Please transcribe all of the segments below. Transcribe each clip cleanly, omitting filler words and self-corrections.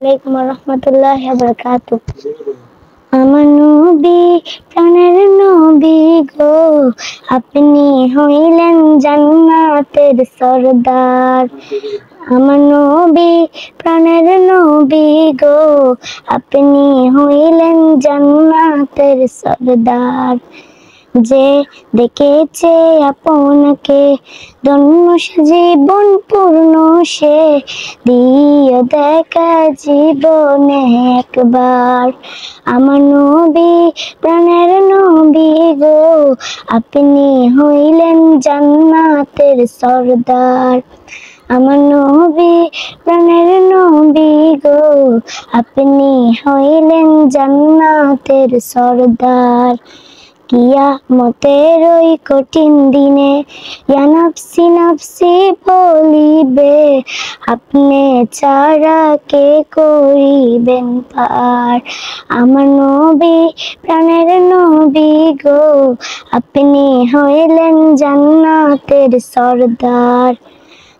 আলাইকুম রহমতুল্লাহি ওয়া বারাকাতুহু। আমার নবী, প্রাণের নবী গো, আপনি হইলেন জান্নাতের সরদার। আমার নবী, প্রাণের নবী গো, আপনি হইলেন জান্নাতের সরদার। যে দেখেছে আপনাকে ধন্য জীবন পূর্ণ, সে দিও দেখা জীবনে একবার। আমার নবী, প্রাণের নবী গো, আপনি হইলেন জান্নাতের সরদার। আমার নবী, প্রাণের নবী গো, আপনি হইলেন জান্নাতের সরদার। কিয়ামতের ওই কঠিন দিনে ইয়া নাফসি নাফসি বলিবে, আপনি ছাড়া কে করিবেন পার। আমার নবী, প্রাণের নবী গো, আপনি হইলেন জান্নাতের সরদার।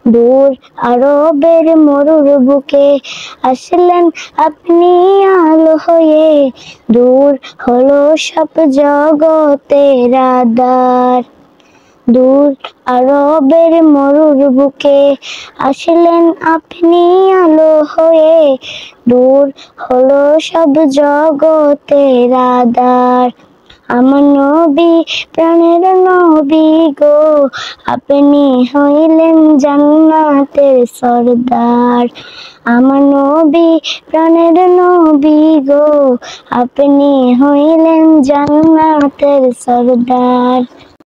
দূর আরবের মরুর বুকে আসলেন আপনি আলো হয়ে, দূর হলো সব জগতের আঁধার। দূর আরবের মরুর বুকে আসলেন আপনি আলো হয়ে, দূর হলো সব জগতের আঁধার। আমার নবী, প্রাণের নবী গো, আপনি হইলেন জান্নাতের সরদার। আমার নবী, প্রাণের নবী গো, আপনি হইলেন জান্নাতের সরদার।